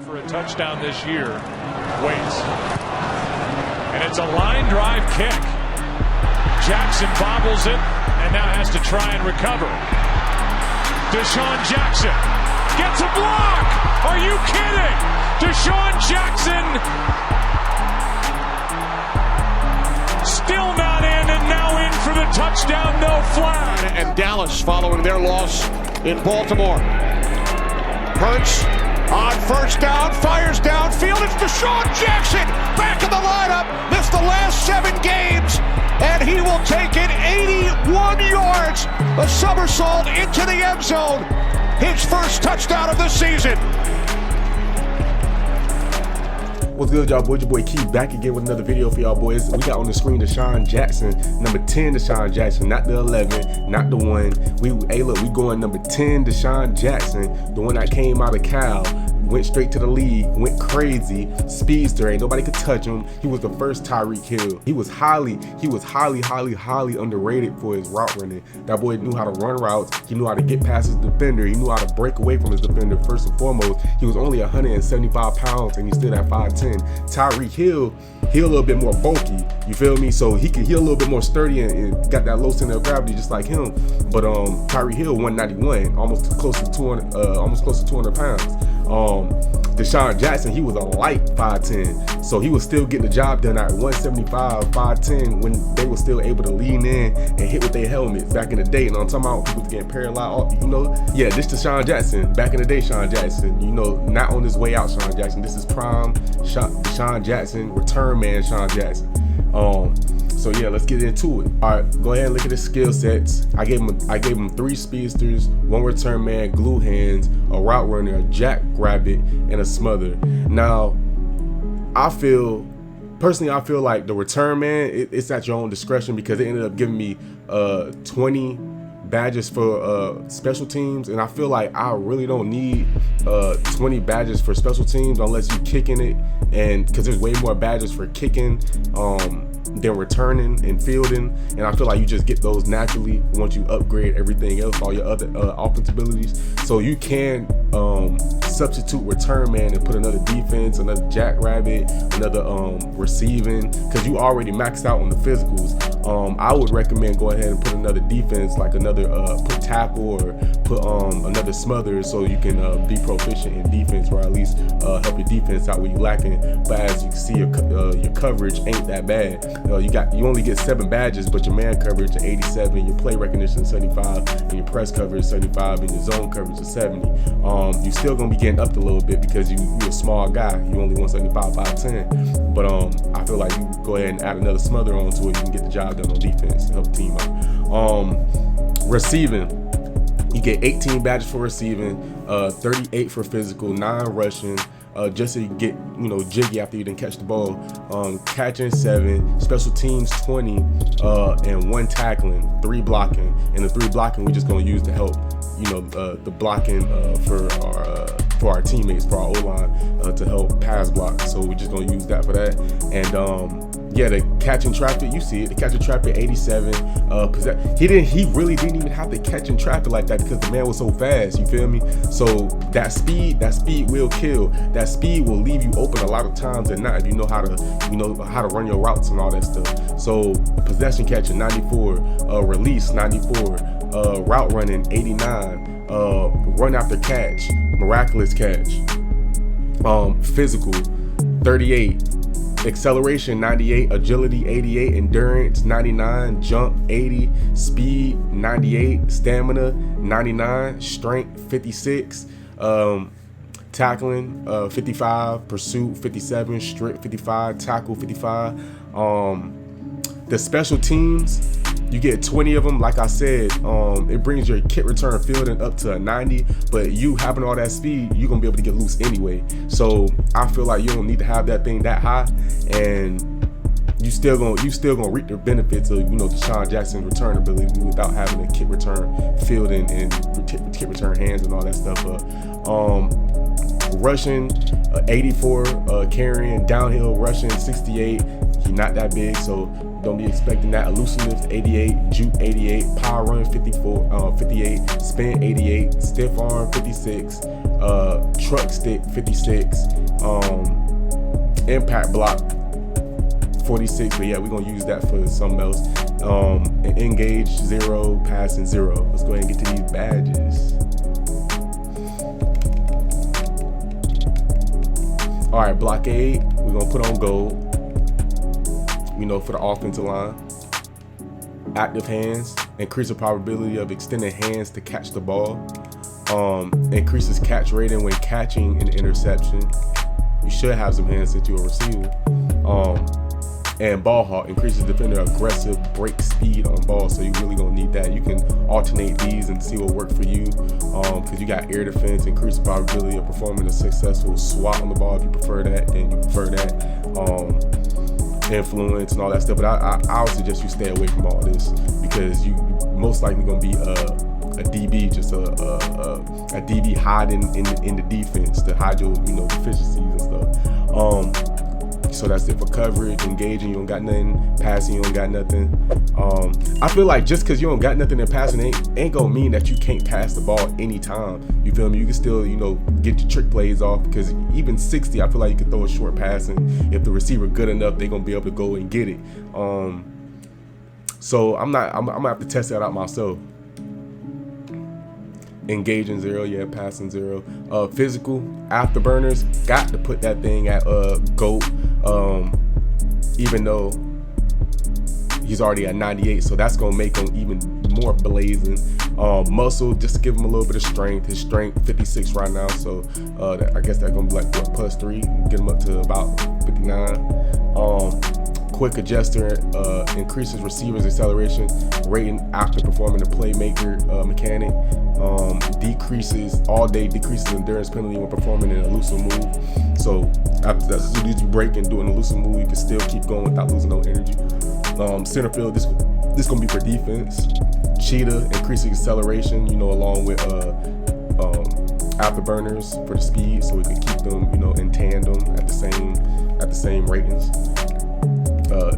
For a touchdown this year, waits. And it's a line drive kick. Jackson bobbles it and now has to try and recover. DeSEAN Jackson gets a block. Are you kidding? DeSEAN Jackson still not in and now in for the touchdown, no flag. And Dallas following their loss in Baltimore. Hurts on first down, fires downfield. It's DeSEAN Jackson back in the lineup. Missed the last 7 games, and he will take it 81 yards. A somersault into the end zone. His first touchdown of the season. What's good, y'all boys? Your boy Keith back again with another video for y'all boys. We got on the screen DeSEAN Jackson, number 10 DeSEAN Jackson, not the 11, not the 1. Hey look, we going number 10 DeSEAN Jackson, the one that came out of Cal, went straight to the league, went crazy, speedster, ain't nobody could touch him. He was the first Tyreek Hill. He was highly underrated for his route running. That boy knew how to run routes. He knew how to get past his defender. He knew how to break away from his defender first and foremost. He was only 175 pounds and he stood at 5'10". Tyreek Hill, he a little bit more bulky, you feel me? So he a little bit more sturdy and got that low center of gravity just like him. But Tyreek Hill 191, almost close to 200 pounds. DeSEAN Jackson, he was a light 5'10", so he was still getting the job done at 175, 5'10", when they were still able to lean in and hit with their helmets back in the day. And I'm talking about people getting paralyzed, you know? Yeah, this DeSEAN Jackson, back in the day Sean Jackson, you know, not on his way out Sean Jackson. This is prime DeSEAN Jackson, return man Sean Jackson. So yeah, let's get into it. All right, go ahead and look at his skill sets. I gave him 3 speedsters, 1 return man, glue hands, a route runner, a jack rabbit, and a smother. Now, I feel like the return man, it's at your own discretion because it ended up giving me 20 badges for special teams, and I feel like I really don't need 20 badges for special teams unless you kicking it, and because there's way more badges for kicking than returning and fielding, and I feel like you just get those naturally once you upgrade everything else, all your other offense abilities. So you can substitute return man and put another defense, another jackrabbit, another receiving, because you already maxed out on the physicals. I would recommend go ahead and put another defense, like another put tackle or put another smother, so you can be proficient in defense, or at least help your defense out where you lacking. But as you can see, your coverage ain't that bad. You only get 7 badges, but your man coverage is 87, your play recognition is 75, and your press coverage is 75, and your zone coverage is 70. You still gonna be getting up a little bit because you're a small guy. You only 175, 5'10". But I feel like you go ahead and add another smother onto it. You can get the job done on defense and help the team out. Receiving, you get 18 badges for receiving, 38 for physical, 9 rushing. Just so you get, you know, jiggy after you didn't catch the ball. Catching 7, special teams 20, and 1 tackling, 3 blocking. And the 3 blocking we just gonna use to help, you know, the blocking for our teammates, for our O-line, to help pass block. So we just gonna use that for that. And yeah, the catching traffic, you see it. The catching traffic 87. He really didn't even have to catch and traffic like that because the man was so fast. You feel me? So that speed will kill. That speed will leave you open a lot of times and not if you know how to run your routes and all that stuff. So possession catching 94, release 94, route running 89, run after catch, miraculous catch, physical 38. Acceleration 98, agility 88, endurance 99, jump 80, speed 98, stamina 99, strength 56, tackling 55, pursuit 57, strip 55, tackle 55. The special teams, you get 20 of them. Like I said, it brings your kick return fielding up to a 90, but you having all that speed, you're gonna be able to get loose anyway. So I feel like you don't need to have that thing that high, and you still gonna reap the benefits of, you know, DeSEAN Jackson return ability without having a kick return fielding and kick return hands and all that stuff. Rushing 84, carrying, downhill rushing 68. He's not that big, so Don't be expecting that. Elusiveness 88, juke 88, power run 58, spin 88, stiff arm 56, truck stick 56, impact block 46. But yeah, we're gonna use that for something else. And engage 0, passing 0. Let's go ahead and get to these badges. All right, blockade, we're gonna put on gold. For the offensive line. Active hands, increase the probability of extended hands to catch the ball. Increases catch rating when catching an interception. You should have some hands since you're a receiver. And ball hawk, increases defender aggressive break speed on ball, so you really gonna need that. You can alternate these and see what works for you, because you got air defense, increase the probability of performing a successful swat on the ball. If you prefer that, then you prefer that. Influence and all that stuff, but I would suggest you stay away from all this, because you most likely gonna be a DB, just a DB hiding in the defense to hide your deficiencies and stuff. So that's it for coverage. Engaging, you don't got nothing. Passing, you don't got nothing. I feel like just because you don't got nothing in passing ain't gonna mean that you can't pass the ball anytime. You feel me? You can still, get your trick plays off, because even 60, I feel like you can throw a short pass, and if the receiver good enough, they're gonna be able to go and get it. So I'm gonna have to test that out myself. Engaging 0, yeah, passing 0. Physical, afterburners, got to put that thing at GOAT, even though he's already at 98, so that's gonna make him even more blazing. Muscle, just to give him a little bit of strength. His strength 56 right now, so I guess that's gonna be like +3, get him up to about 59. Quick adjuster, increases receivers acceleration rating after performing the playmaker mechanic. Decreases endurance penalty when performing an elusive move. So after you break and do an elusive move, you can still keep going without losing no energy. Center field, this gonna be for defense. Cheetah, increasing acceleration, along with afterburners for the speed, so we can keep them, in tandem at the same ratings.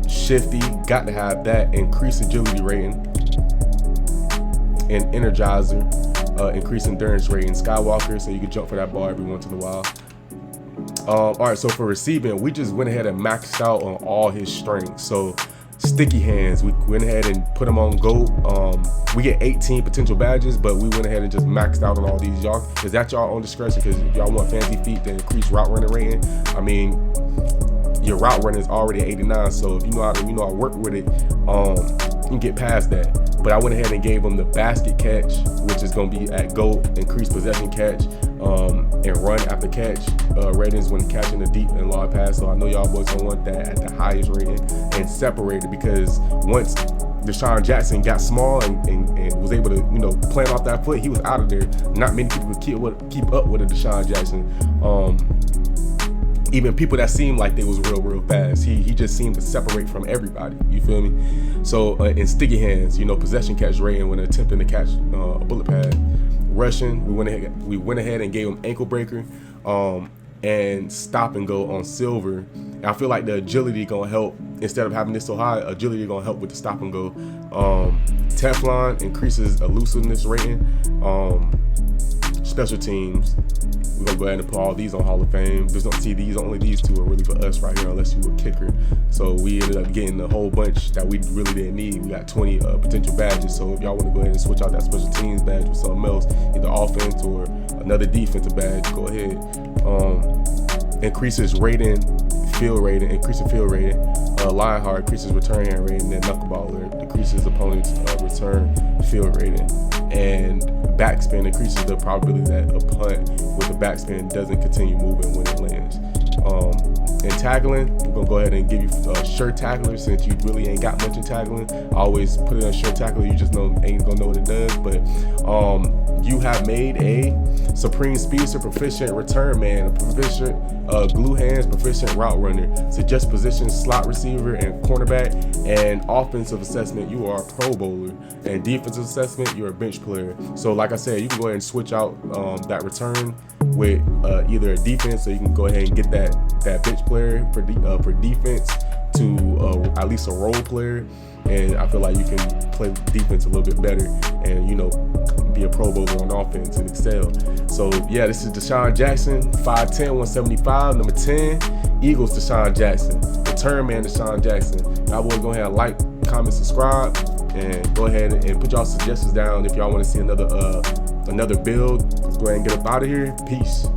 Shifty, got to have that. Increase agility rating. And Energizer, increase endurance rating. Skywalker, so you can jump for that ball every once in a while. All right, so for receiving, we just went ahead and maxed out on all his strengths. So sticky hands, we went ahead and put them on GOAT. We get 18 potential badges, but we went ahead and just maxed out on all these. Y'all, is that y'all own discretion? Because if y'all want fancy feet to increase route running rating, I mean, your route running is already at 89, so if you know how to work with it, you can get past that. But I went ahead and gave him the basket catch, which is going to be at GOAT, increased possession catch, and run after catch ratings when catching the deep and long pass. So I know y'all boys gonna want that at the highest rating, and separated, because once DeSean Jackson got small and was able to plant off that foot, he was out of there. Not many people could keep up with a DeSean Jackson. Even people that seemed like they was real fast, he just seemed to separate from everybody. You feel me? So in sticky hands, possession catch rating when attempting to catch a bullet pad. Rushing, we went ahead and gave him ankle breaker, and stop and go on silver. And I feel like the agility gonna help. Instead of having this so high, agility gonna help with the stop and go. Teflon increases elusiveness rating. Special teams, we're gonna go ahead and put all these on Hall of Fame. Just don't see these, only these two are really for us right here, unless you were a kicker. So we ended up getting a whole bunch that we really didn't need. We got 20 potential badges. So if y'all want to go ahead and switch out that special teams badge with something else, either offense or another defensive badge, go ahead. Increases rating, field rating, increasing field rating. Lionheart increases return hand rating, and Knuckleballer decreases opponent's return field rating. And backspin increases the probability that a punt with a backspin doesn't continue moving when it lands. In tackling, we're gonna go ahead and give you shirt tackler, since you really ain't got much in tackling. I always put it on shirt tackler, you just ain't gonna know what it does. But you have made a supreme speedster, proficient return man, a proficient glue hands, proficient route runner, suggest position, slot receiver, and cornerback. And offensive assessment, you are a pro bowler. And defensive assessment, you're a bench player. So like I said, you can go ahead and switch out that return with either a defense, so you can go ahead and get that bench player for defense to at least a role player, and I feel like you can play defense a little bit better and, you know, be a Pro Bowler on offense and excel. So yeah, this is DeSeAN Jackson, 5'10", 175, number 10, Eagles DeSeAN Jackson, return man DeSeAN Jackson. Y'all boys go ahead and like, comment, subscribe, and go ahead and put y'all suggestions down if y'all want to see another build. Let's go ahead and get up out of here. Peace.